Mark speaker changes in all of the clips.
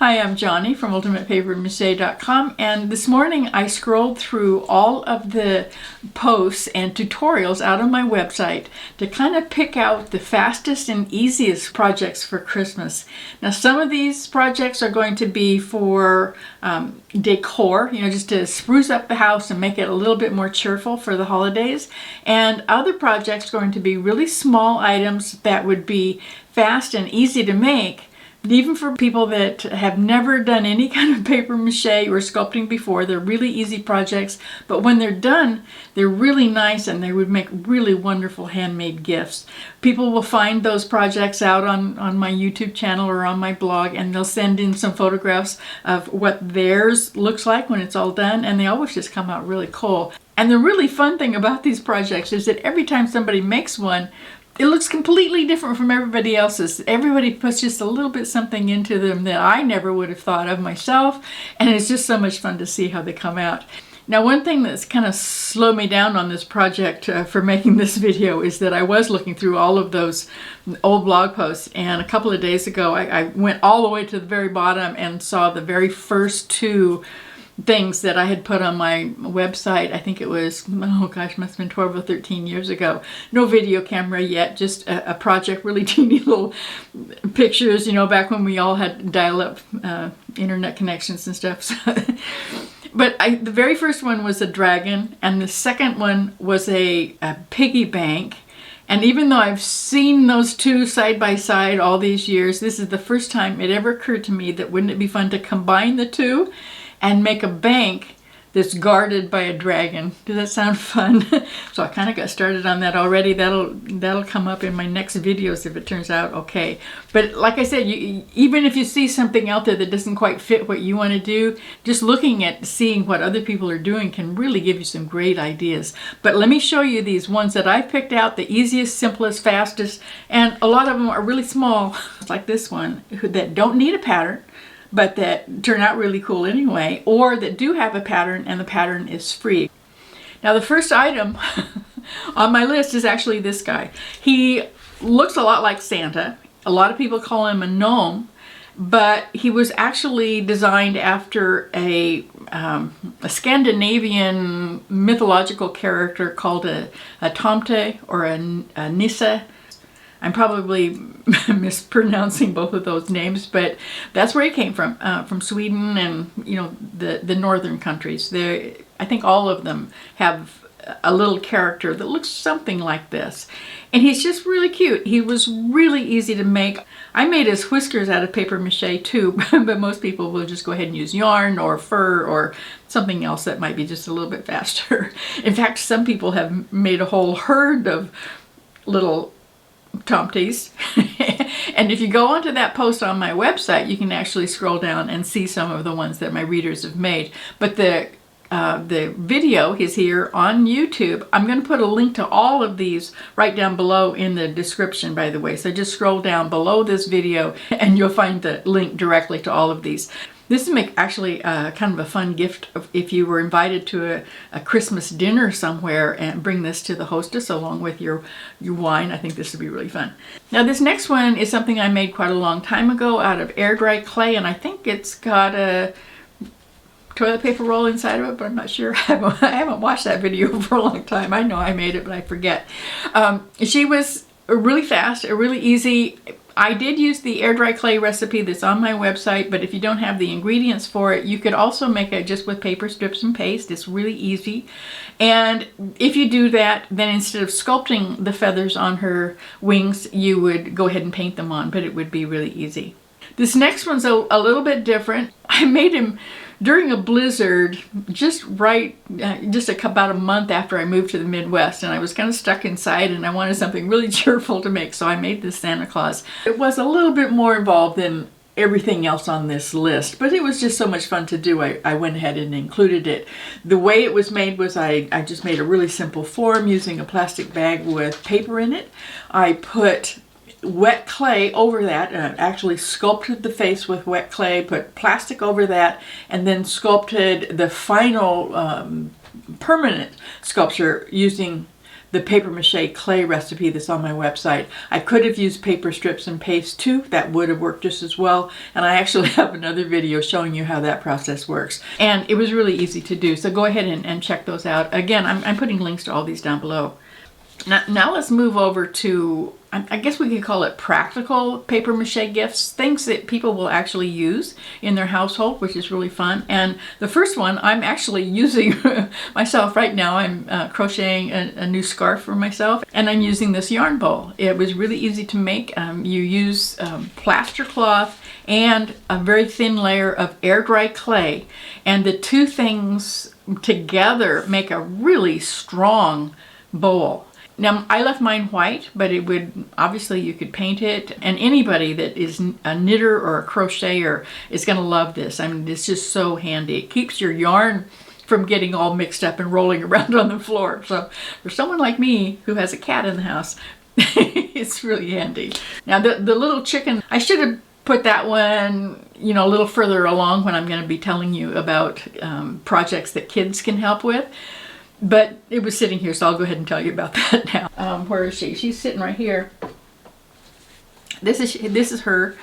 Speaker 1: Hi, I'm Johnny from ultimatepapermache.com, and this morning I scrolled through all of the posts and tutorials out on my website to kind of pick out the fastest and easiest projects for Christmas. Now, some of these projects are going to be for decor, just to spruce up the house and make it a little bit more cheerful for the holidays. And other projects are going to be really small items that would be fast and easy to make. Even for people that have never done any kind of paper mache or sculpting before, they're really easy projects, but when they're done, they're really nice and they would make really wonderful handmade gifts. People will find those projects out on my YouTube channel or on my blog, and they'll send in some photographs of what theirs looks like when it's all done, and they always just come out really cool. And the really fun thing about these projects is that every time somebody makes one, it looks completely different from everybody else's. Everybody puts just a little bit something into them that I never would have thought of myself, and it's just so much fun to see how they come out. Now, one thing that's kind of slowed me down on this project for making this video is that I was looking through all of those old blog posts, and a couple of days ago I went all the way to the very bottom and saw the very first two things that I had put on my website. I think it was, oh gosh, must have been 12 or 13 years ago. No video camera yet, just a project, really teeny little pictures, back when we all had dial-up internet connections and stuff. But the very first one was a dragon, and the second one was a piggy bank. And even though I've seen those two side by side all these years, this is the first time it ever occurred to me that wouldn't it be fun to combine the two and make a bank that's guarded by a dragon. Does that sound fun? So I kind of got started on that already. That'll come up in my next videos if it turns out okay. But like I said, even if you see something out there that doesn't quite fit what you want to do, just looking at seeing what other people are doing can really give you some great ideas. But let me show you these ones that I picked out, the easiest, simplest, fastest, and a lot of them are really small, like this one, that don't need a pattern, but that turn out really cool anyway, or that do have a pattern and the pattern is free. Now, the first item on my list is actually this guy. He looks a lot like Santa. A lot of people call him a gnome, but he was actually designed after a Scandinavian mythological character called a Tomte or a Nisse. I'm probably mispronouncing both of those names, but that's where he came from Sweden and the northern countries. I think all of them have a little character that looks something like this, and he's just really cute. He was really easy to make. I made his whiskers out of paper mache too, but most people will just go ahead and use yarn or fur or something else that might be just a little bit faster. In fact, some people have made a whole herd of little Tomtes. And if you go onto that post on my website, you can actually scroll down and see some of the ones that my readers have made. But the video is here on YouTube. I'm going to put a link to all of these right down below in the description, by the way. So just scroll down below this video and you'll find the link directly to all of these. This would make actually kind of a fun gift if you were invited to a Christmas dinner somewhere and bring this to the hostess along with your wine. I think this would be really fun. Now, this next one is something I made quite a long time ago out of air dry clay, and I think it's got a toilet paper roll inside of it, but I'm not sure. I haven't watched that video for a long time. I know I made it, but I forget. She was really fast, really easy. I did use the air dry clay recipe that's on my website, but if you don't have the ingredients for it, you could also make it just with paper strips and paste. It's really easy. And if you do that, then instead of sculpting the feathers on her wings, you would go ahead and paint them on, but it would be really easy. This next one's a little bit different. I made him during a blizzard, just about a month after I moved to the Midwest, and I was kind of stuck inside and I wanted something really cheerful to make, so I made this Santa Claus. It was a little bit more involved than everything else on this list, but it was just so much fun to do. I went ahead and included it. The way it was made was I just made a really simple form using a plastic bag with paper in it. I put wet clay over that, actually sculpted the face with wet clay, put plastic over that, and then sculpted the final permanent sculpture using the paper mache clay recipe that's on my website. I could have used paper strips and paste too. That would have worked just as well. And I actually have another video showing you how that process works. And it was really easy to do. So go ahead and check those out. Again, I'm putting links to all these down below. Now let's move over to, I guess we could call it practical paper mache gifts, things that people will actually use in their household, which is really fun. And the first one I'm actually using myself right now. I'm crocheting a new scarf for myself, and I'm using this yarn bowl. It was really easy to make. You use plaster cloth and a very thin layer of air dry clay, and the two things together make a really strong bowl. Now, I left mine white, but it would, obviously you could paint it, and anybody that is a knitter or a crocheter is going to love this. I mean, it's just so handy. It keeps your yarn from getting all mixed up and rolling around on the floor. So for someone like me who has a cat in the house, it's really handy. Now, the little chicken, I should have put that one, you know, a little further along when I'm going to be telling you about projects that kids can help with. But it was sitting here, so I'll go ahead and tell you about that now. Where is she? She's sitting right here. This is her.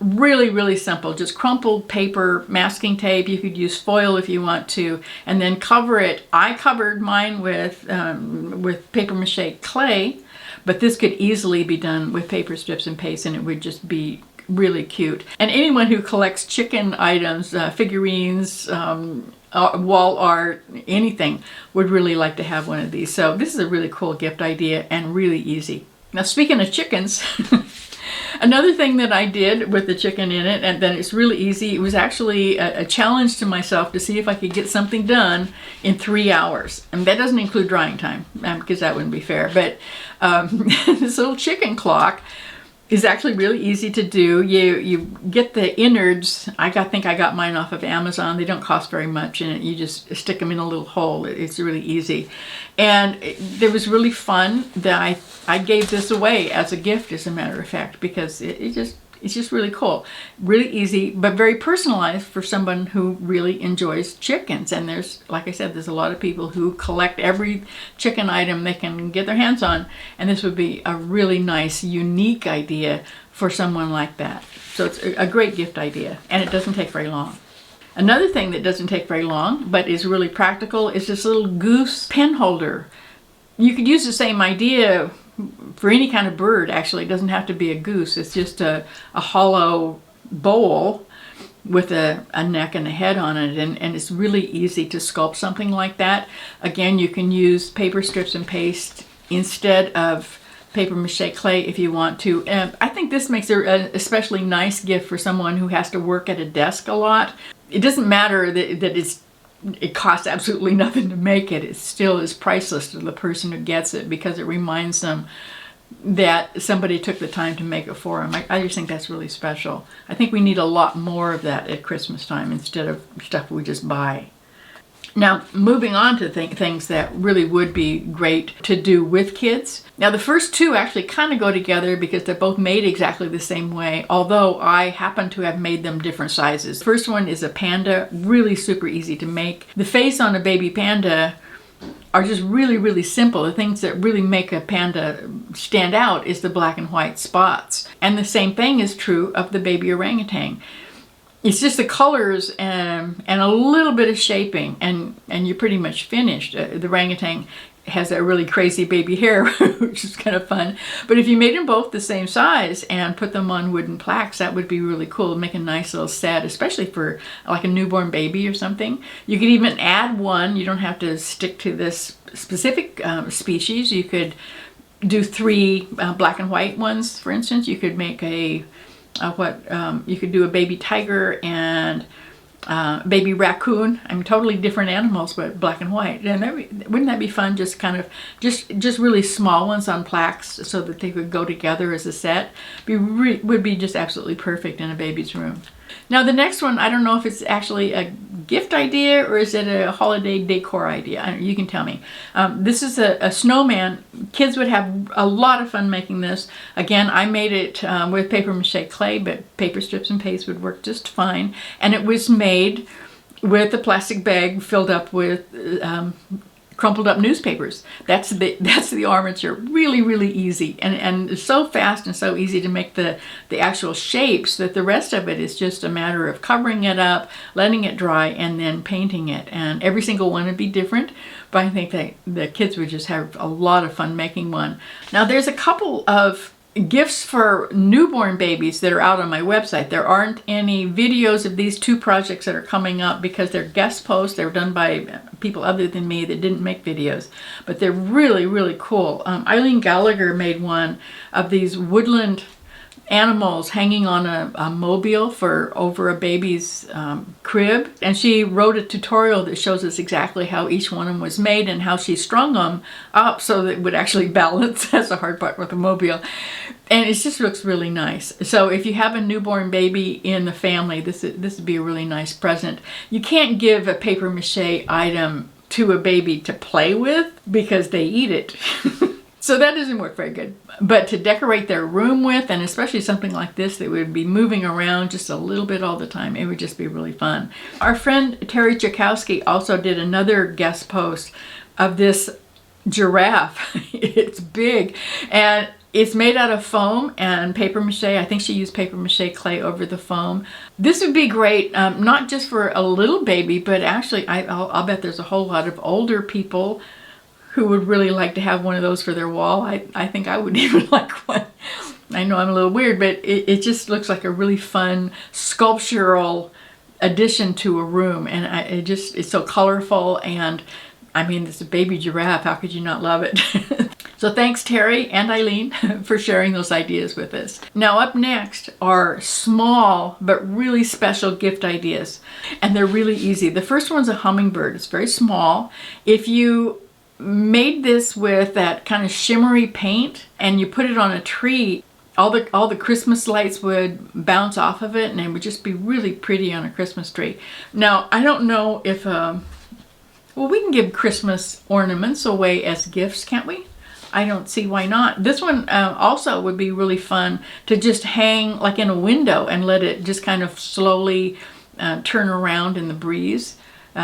Speaker 1: Really, really simple. Just crumpled paper, masking tape. You could use foil if you want to, and then cover it. I covered mine with paper mache clay, but this could easily be done with paper strips and paste, and it would just be really cute. And anyone who collects chicken items, figurines, wall art, anything, would really like to have one of these. So this is a really cool gift idea and really easy. Now, speaking of chickens, another thing that I did with the chicken in it, and then it's really easy, it was actually a challenge to myself to see if I could get something done in 3 hours. And that doesn't include drying time, because that wouldn't be fair. But this little chicken clock is actually really easy to do. You get the innards. I think I got mine off of Amazon. They don't cost very much, and you just stick them in a little hole. It's really easy. And it was really fun that I gave this away as a gift, as a matter of fact, because it's just really cool. Really easy, but very personalized for someone who really enjoys chickens. And there's, like I said, there's a lot of people who collect every chicken item they can get their hands on. And this would be a really nice, unique idea for someone like that. So it's a great gift idea, and it doesn't take very long. Another thing that doesn't take very long, but is really practical, is this little goose pen holder. You could use the same idea for any kind of bird. Actually, it doesn't have to be a goose. It's just a hollow bowl with a neck and a head on it, and it's really easy to sculpt something like that. Again, you can use paper strips and paste instead of paper mache clay if you want to. And I think this makes it an especially nice gift for someone who has to work at a desk a lot. It doesn't matter that it costs absolutely nothing to make it. It still is priceless to the person who gets it, because it reminds them that somebody took the time to make it for them. I just think that's really special. I think we need a lot more of that at Christmas time instead of stuff we just buy. Now, moving on to things that really would be great to do with kids. Now, the first two actually kind of go together because they're both made exactly the same way, although I happen to have made them different sizes. The first one is a panda, really super easy to make. The face on a baby panda are just really, really simple. The things that really make a panda stand out is the black and white spots. And the same thing is true of the baby orangutan. It's just the colors and a little bit of shaping, and you're pretty much finished. The orangutan has that really crazy baby hair, which is kind of fun. But if you made them both the same size and put them on wooden plaques, that would be really cool. It'd make a nice little set, especially for like a newborn baby or something. You could even add one. You don't have to stick to this specific species. You could do 3 black and white ones, for instance. You could make you could do a baby tiger and baby raccoon. I mean, totally different animals, but black and white. And wouldn't that be fun? Just kind of, just really small ones on plaques so that they could go together as a set. Would be just absolutely perfect in a baby's room. Now the next one, I don't know if it's actually a gift idea or is it a holiday decor idea. You can tell me. This is a snowman. Kids would have a lot of fun making this. Again, I made it with paper mache clay, but paper strips and paste would work just fine. And it was made with a plastic bag filled up with crumpled up newspapers. That's the armature. Really, really easy, and it's so fast and so easy to make the actual shapes that the rest of it is just a matter of covering it up, letting it dry, and then painting it. And every single one would be different, but I think that the kids would just have a lot of fun making one. Now there's a couple of gifts for newborn babies that are out on my website. There aren't any videos of these two projects that are coming up because they're guest posts. They're done by people other than me that didn't make videos, but they're really, really cool. Eileen Gallagher made one of these woodland animals hanging on a mobile for over a baby's crib, and she wrote a tutorial that shows us exactly how each one of them was made and how she strung them up so that it would actually balance. That's the hard part with the mobile, and it just looks really nice. So if you have a newborn baby in the family, this would be a really nice present. You can't give a paper mache item to a baby to play with because they eat it. So that doesn't work very good. But to decorate their room with, and especially something like this that would be moving around just a little bit all the time, it would just be really fun. Our friend Terry Chakowski also did another guest post of this giraffe. It's big, and it's made out of foam and paper mache. I think she used paper mache clay over the foam. This would be great, not just for a little baby, but actually I'll bet there's a whole lot of older people who would really like to have one of those for their wall. I think I would even like one. I know I'm a little weird, but it just looks like a really fun sculptural addition to a room, and it's so colorful, and I mean, it's a baby giraffe. How could you not love it? So thanks Terry and Eileen for sharing those ideas with us. Now up next are small but really special gift ideas, and they're really easy. The first one's a hummingbird. It's very small. If you made this with that kind of shimmery paint and you put it on a tree, all the Christmas lights would bounce off of it, and it would just be really pretty on a Christmas tree. Now I don't know if well, we can give Christmas ornaments away as gifts, can't we? I don't see why not. This one also would be really fun to just hang like in a window and let it just kind of slowly turn around in the breeze.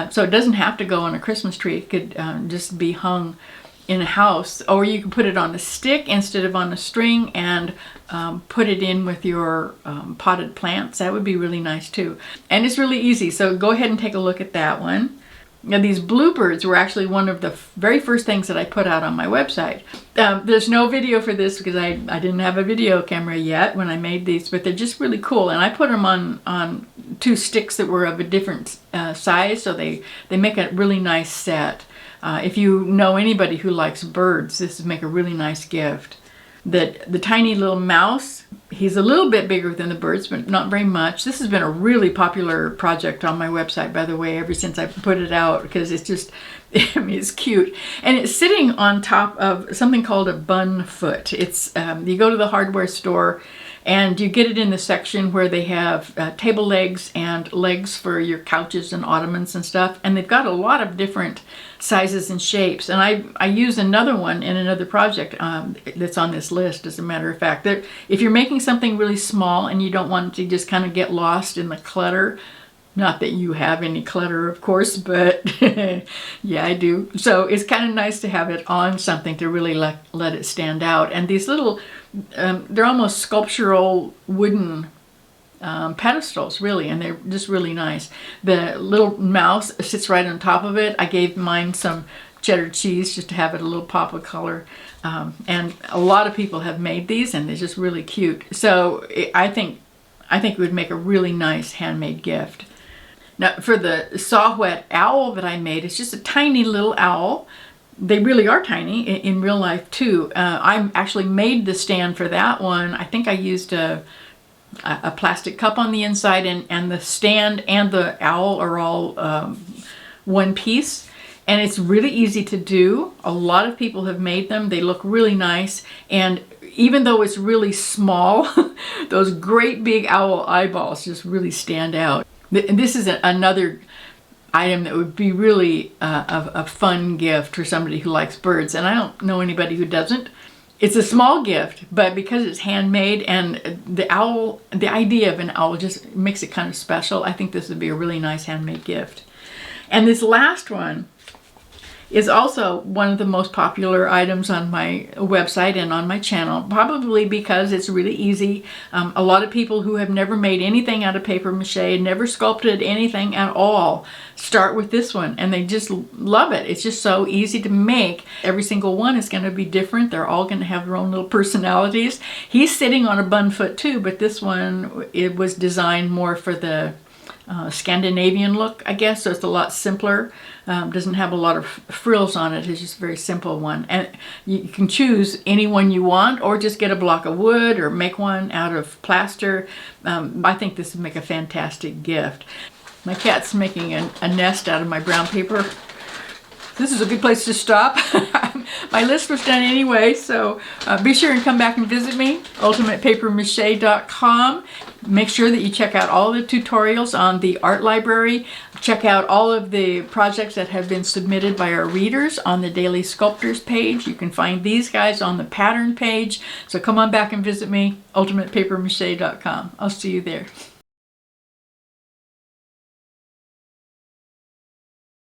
Speaker 1: So it doesn't have to go on a Christmas tree. It could just be hung in a house, or you can put it on a stick instead of on a string and put it in with your potted plants. That would be really nice too. And it's really easy, so go ahead and take a look at that one. Now these bluebirds were actually one of the very first things that I put out on my website. There's no video for this because I didn't have a video camera yet when I made these, but they're just really cool. And I put them on two sticks that were of a different size, so they make a really nice set. If you know anybody who likes birds, this would make a really nice gift. The tiny little mouse, he's a little bit bigger than the birds, but not very much. This has been a really popular project on my website, by the way, ever since I put it out, because it's just, I mean, it's cute. And it's sitting on top of something called a bun foot. It's, you go to the hardware store and you get it in the section where they have table legs and legs for your couches and ottomans and stuff. And they've got a lot of different sizes and shapes. And I used another one in another project that's on this list, as a matter of fact. That if you're making something really small and you don't want to just kind of get lost in the clutter, not that you have any clutter, of course, but yeah, I do. So it's kind of nice to have it on something to really let it stand out. And these little, they're almost sculptural wooden pedestals, really, and they're just really nice. The little mouse sits right on top of it. I gave mine some cheddar cheese just to have it a little pop of color. And a lot of people have made these, and they're just really cute. So I think it would make a really nice handmade gift. Now for the Saw Whet Owl that I made, it's just a tiny little owl. They really are tiny in real life too. I actually made the stand for that one. I think I used a plastic cup on the inside, and the stand and the owl are all one piece. And it's really easy to do. A lot of people have made them. They look really nice. And even though it's really small, those great big owl eyeballs just really stand out. This is another item that would be really a fun gift for somebody who likes birds. And I don't know anybody who doesn't. It's a small gift, but because it's handmade and the idea of an owl just makes it kind of special, I think this would be a really nice handmade gift. And this last one is also one of the most popular items on my website and on my channel, probably because it's really easy. A lot of people who have never made anything out of paper mache, never sculpted anything at all, start with this one and they just love it. It's just so easy to make. Every single one is going to be different. They're all going to have their own little personalities. He's sitting on a bun foot too, but this one, it was designed more for the Scandinavian look, I guess, so it's a lot simpler. Doesn't have a lot of frills on it. It's just a very simple one, and you can choose any one you want, or just get a block of wood or make one out of plaster. I think this would make a fantastic gift. My cat's making a nest out of my brown paper. This is a good place to stop. My list was done anyway, so be sure and come back and visit me, ultimatepapermache.com. Make sure that you check out all the tutorials on the art library. Check out all of the projects that have been submitted by our readers on the Daily Sculptors page. You can find these guys on the pattern page. So come on back and visit me, ultimatepapermache.com. I'll see you there.